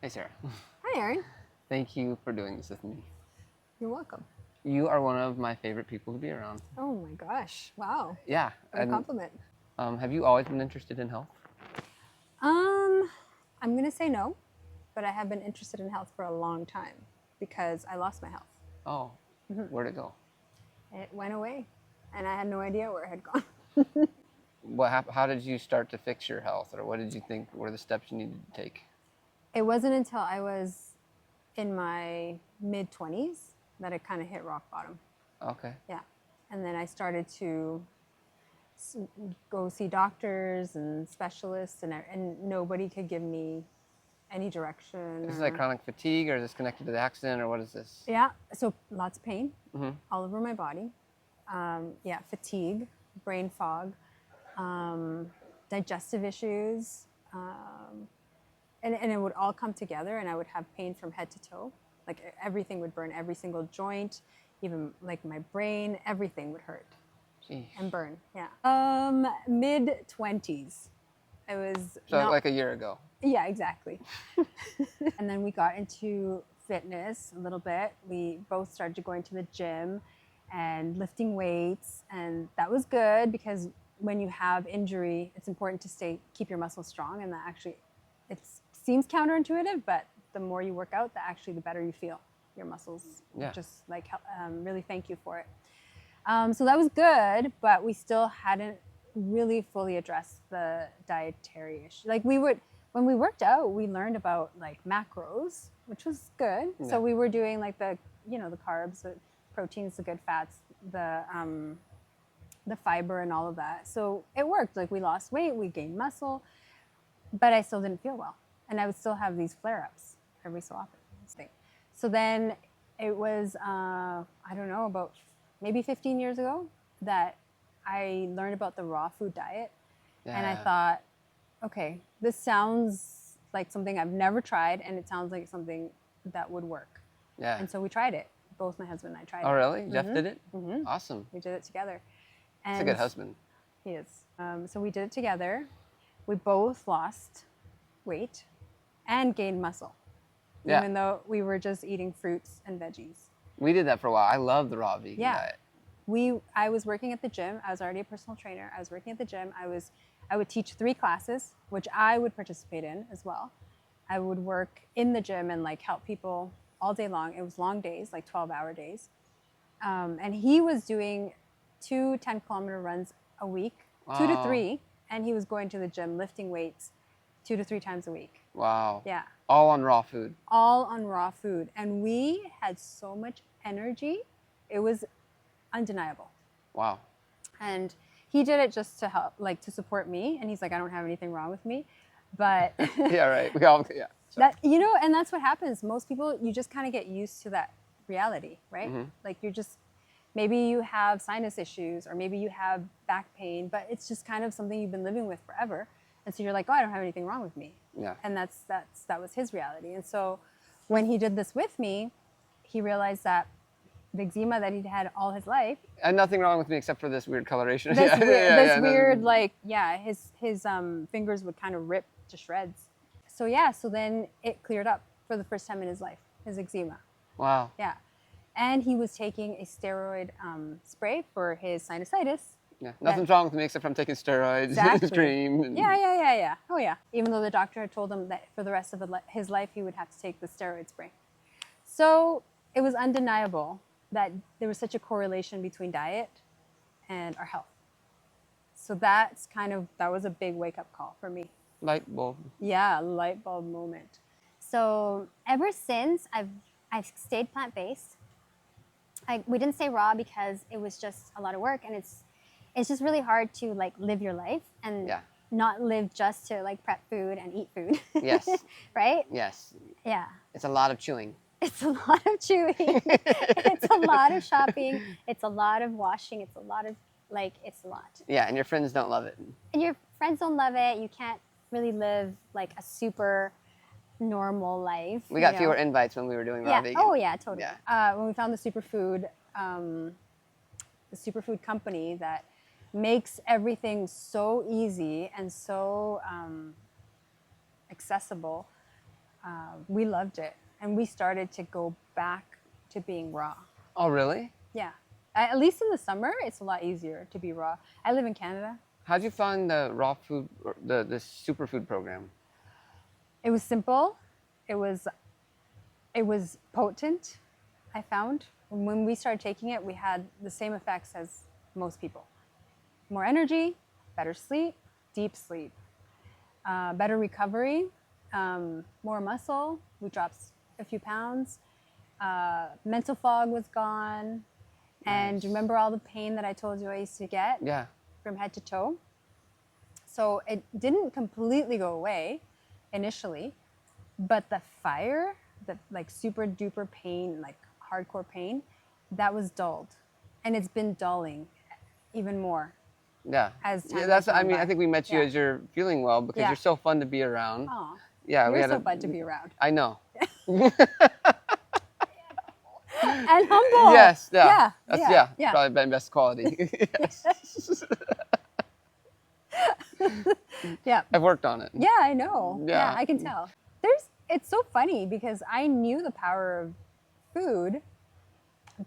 Hey, Sarah. Hi, Aaron. Thank you for doing this with me. You're welcome. You are one of my favorite people to be around. Oh my gosh. Wow. Yeah. What a compliment. Have you always been interested in health? I'm going to say no, but I have been interested in health for a long time because I lost my health. Oh, where'd it go? It went away and I had no idea where it had gone. How did you start to fix your health, or what did you think were the steps you needed to take? It wasn't until I was in my mid 20s that it kind of hit rock bottom. Okay. Yeah. And then I started to go see doctors and specialists, and nobody could give me any direction. Is this like chronic fatigue, or is this connected to the accident, or what is this? Yeah, so lots of pain all over my body. Fatigue, brain fog, digestive issues, and it would all come together, and I would have pain from head to toe. Like everything would burn, every single joint, even like my brain, everything would hurt. Jeez. And burn. Yeah. Mid 20s. I was like a year ago. Yeah, exactly. And then we got into fitness a little bit. We both started going to the gym and lifting weights, and that was good because when you have injury, it's important to keep your muscles strong, and that actually it seems counterintuitive, but the more you work out, the better you feel. Your muscles just like really thank you for it. So that was good, but we still hadn't really fully addressed the dietary issue. Like when we worked out, we learned about like macros, which was good. Yeah. So we were doing like the carbs, the proteins, the good fats, the fiber and all of that. So it worked. Like we lost weight, we gained muscle, but I still didn't feel well. And I would still have these flare-ups every so often. So then it was, I don't know, about maybe 15 years ago that I learned about the raw food diet. Yeah. And I thought, okay, this sounds like something I've never tried, and it sounds like something that would work. Yeah. And so we tried it. Both my husband and I tried it. Oh, really? Jeff did it? Mm-hmm. Awesome. We did it together. And he's a good husband. He is. So we did it together. We both lost weight and gained muscle, even though we were just eating fruits and veggies. We did that for a while. I love the raw vegan diet. I was working at the gym. I was already a personal trainer. I was working at the gym. I would teach 3 classes, which I would participate in as well. I would work in the gym and like help people all day long. It was long days, like 12-hour days. And he was doing 2 10-kilometer runs a week, 2 to 3, and he was going to the gym lifting weights 2 to 3 times a week. Wow. Yeah. All on raw food. All on raw food. And we had so much energy. It was undeniable. Wow. And he did it just to help, like to support me. And he's like, I don't have anything wrong with me. But yeah, right. We all, yeah. That, and that's what happens. Most people, you just kind of get used to that reality, right? Mm-hmm. Like maybe you have sinus issues, or maybe you have back pain, but it's just kind of something you've been living with forever. And so you're like, oh, I don't have anything wrong with me. Yeah. And that was his reality. And so when he did this with me, he realized that the eczema that he'd had all his life. And nothing wrong with me except for this weird coloration. His fingers would kind of rip to shreds. So then it cleared up for the first time in his life, his eczema. Wow. Yeah. And he was taking a steroid spray for his sinusitis. Yeah, nothing's wrong with me except I'm taking steroids, cream. Yeah. Oh, yeah. Even though the doctor had told him that for the rest of his life, he would have to take the steroid spray. So it was undeniable that there was such a correlation between diet and our health. So that was a big wake-up call for me. Light bulb. Yeah, light bulb moment. So ever since, I've stayed plant-based. We didn't say raw because it was just a lot of work, and it's just really hard to like live your life and not live just to like prep food and eat food. Yes. Right? Yes. Yeah. It's a lot of chewing. It's a lot of chewing. It's a lot of shopping. It's a lot of washing. It's a lot. Yeah, and your friends don't love it. And your friends don't love it. You can't really live like a super normal life. We got fewer invites when we were doing raw vegan. Oh yeah, totally. Yeah. When we found the superfood company that makes everything so easy and so accessible, We loved it, and we started to go back to being raw. Oh, really? Yeah, at least in the summer, it's a lot easier to be raw. I live in Canada. How'd you find the raw food, or the superfood program? It was simple. It was potent. I found when we started taking it, we had the same effects as most people: more energy, better sleep, deep sleep, better recovery, more muscle. We dropped a few pounds. Mental fog was gone. And Nice. remember all the pain that I told you I used to get Yeah. from head to toe? So it didn't completely go away initially, but the fire, the like super duper pain, like hardcore pain, that was dulled. And it's been dulling even more Yeah. as time Yeah, has I gone mean, by. I think we met you Yeah. as you're feeling well because Yeah. you're so fun to be around. Aw, Yeah, we you're had so fun to be around. I know. And humble. Yes, yeah. Yeah. That's Yeah. Yeah. probably been best quality. Yes. Yeah. I've worked on it. Yeah, I know. Yeah, Yeah. I can tell. It's so funny because I knew the power of food,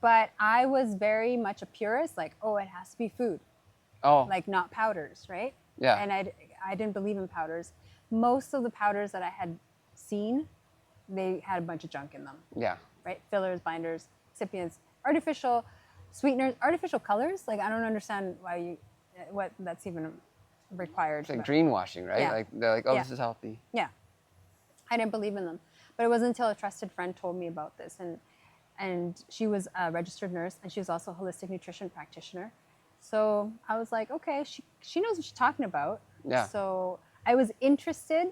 but I was very much a purist, like, oh, it has to be food, Oh, like not powders, right? yeah. And I didn't believe in powders. Most of the powders that I had seen, they had a bunch of junk in them, Yeah. right? Fillers, binders, excipients, artificial sweeteners, artificial colors. Like I don't understand what that's even required. It's like but- greenwashing, right? Yeah. Like they're like, oh, Yeah. this is healthy. Yeah, I didn't believe in them. But it wasn't until a trusted friend told me about this, and she was a registered nurse, and she was also a holistic nutrition practitioner. So I was like, okay, she knows what she's talking about. Yeah. So I was interested,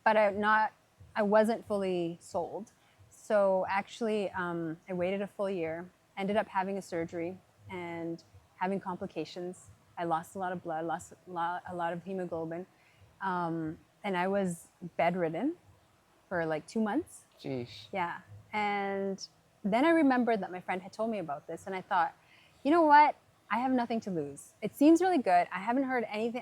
but I wasn't fully sold. So actually, I waited a full year, ended up having a surgery, and having complications. I lost a lot of blood, lost a lot of hemoglobin, and I was bedridden for like 2 months. Jeez. Yeah. And then I remembered that my friend had told me about this, and I thought, you know what? I have nothing to lose. It seems really good. I haven't heard anything.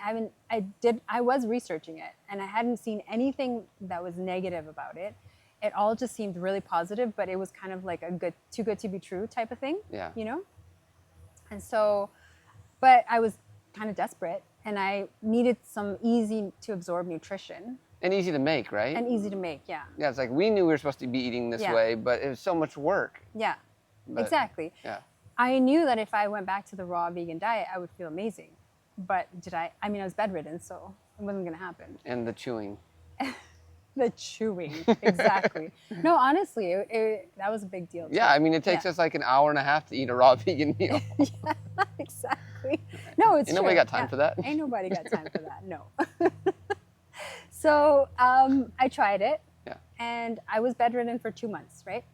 I was researching it, and I hadn't seen anything that was negative about it. It all just seemed really positive, but it was kind of like too good to be true type of thing. Yeah. You know? And so, but I was kind of desperate, and I needed some easy to absorb nutrition. And easy to make, right? And easy to make, yeah. Yeah, it's like we knew we were supposed to be eating this Yeah. way, but it was so much work. Yeah, But, exactly. Yeah. I knew that if I went back to the raw vegan diet, I would feel amazing. But did I? I mean, I was bedridden, so it wasn't going to happen. And the chewing. The chewing, exactly. No, honestly, that was a big deal. Too. Yeah, I mean, it takes Yeah. us like an hour and a half to eat a raw vegan meal. Yeah, exactly. No, it's Ain't true. nobody got time Yeah. for that. Ain't nobody got time for that. No. So I tried it, Yeah. and I was bedridden for 2 months. Right.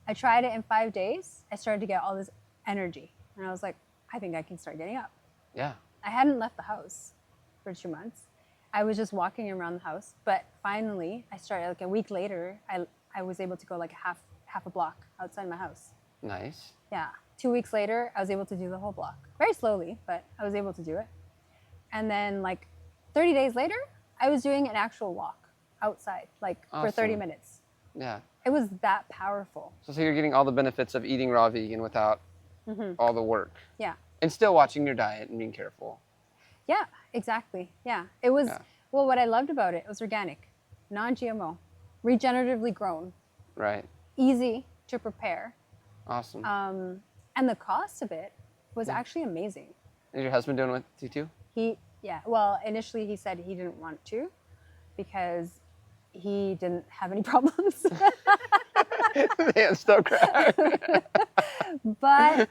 I tried it in 5 days. I started to get all this energy, and I was like, I think I can start getting up. Yeah. I hadn't left the house for 2 months. I was just walking around the house, but finally, I started. Like a week later, I was able to go like half a block outside my house. Nice. Yeah. 2 weeks later, I was able to do the whole block. Very slowly, but I was able to do it. And then like 30 days later, I was doing an actual walk outside, like for 30 Awesome. minutes. Yeah. It was that powerful. So you're getting all the benefits of eating raw vegan without all the work. Yeah. And still watching your diet and being careful. Yeah, exactly. Yeah. It was, Yeah. well, what I loved about it was organic, non-GMO, regeneratively grown, Right. easy to prepare. Awesome. And the cost of it was actually amazing. Is your husband doing it with you too? Well, initially he said he didn't want to because he didn't have any problems. Man, still cry. but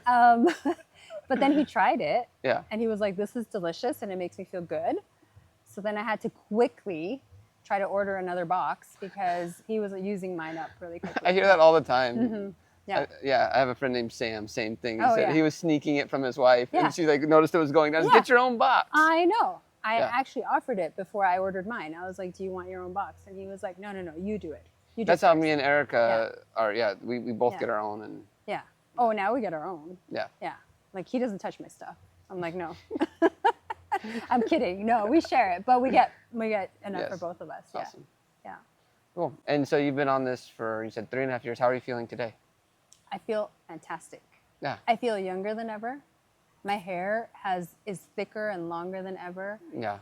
but then he tried it, Yeah. and he was like, this is delicious and it makes me feel good. So then I had to quickly try to order another box because he was using mine up really quickly. I hear that all the time. Yeah. I have a friend named Sam, same thing. He Oh, said yeah. he was sneaking it from his wife Yeah. and she like noticed it was going down. Yeah. Get your own box. I know. I Yeah. actually offered it before I ordered mine. I was like, do you want your own box? And he was like, no, you do it. You do That's it how first." me and Erica are. Yeah, we both Yeah. get our own and Yeah. Oh, now we get our own. yeah. Yeah. Like he doesn't touch my stuff. I'm like, no. I'm kidding. No, we share it, but we get enough Yes. for both of us. Awesome. Yeah. Cool. And so you've been on this for, you said 3.5 years. How are you feeling today? I feel fantastic. Yeah. I feel younger than ever. My hair is thicker and longer than ever. Yeah.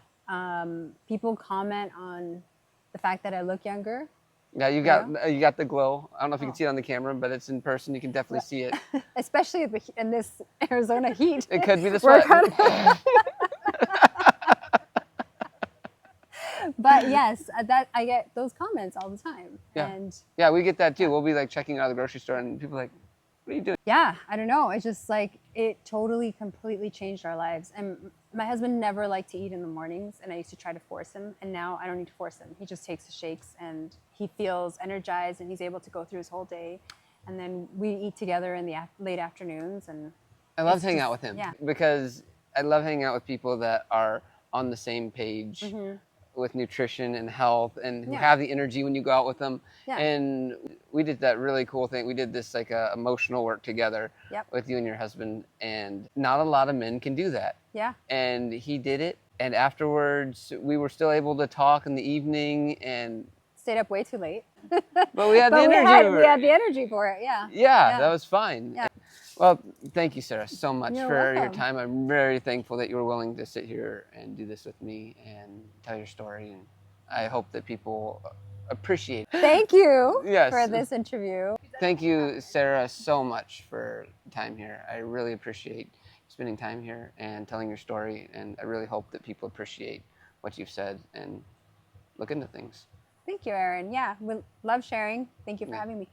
People comment on the fact that I look younger. Yeah, you got the glow. I don't know if you can Oh. see it on the camera, but it's in person. You can definitely see it. Especially in this Arizona heat. It could be the We're sweat. kind of- But yes, that I get those comments all the time. Yeah. And Yeah, we get that too. We'll be like checking out of the grocery store and people are like, what are you doing? yeah, I don't know. It's just like it totally, completely changed our lives. And my husband never liked to eat in the mornings, and I used to try to force him. And now I don't need to force him. He just takes the shakes, and he feels energized, and he's able to go through his whole day. And then we eat together in the late afternoons. And I love it's hanging just- out with him Yeah. because I love hanging out with people that are on the same page Mm-hmm. with nutrition and health and who Yeah. have the energy when you go out with them. Yeah. And we did that really cool thing. We did this like emotional work together Yep. with you and your husband, and not a lot of men can do that. Yeah. And he did it. And afterwards, we were still able to talk in the evening, and Stayed up way too late. but we had the But energy. we had the energy for it. Yeah. Yeah, that was fine. Yeah. Well, thank you, Sarah, so much You're for your welcome. time. I'm very thankful that you were willing to sit here and do this with me and tell your story. And I hope that people appreciate it. Thank you Yes. for this interview. Thank you, Sarah, so much for time here. I really appreciate spending time here and telling your story. And I really hope that people appreciate what you've said and look into things. Thank you, Erin. Yeah, we love sharing. Thank you for Yeah. having me.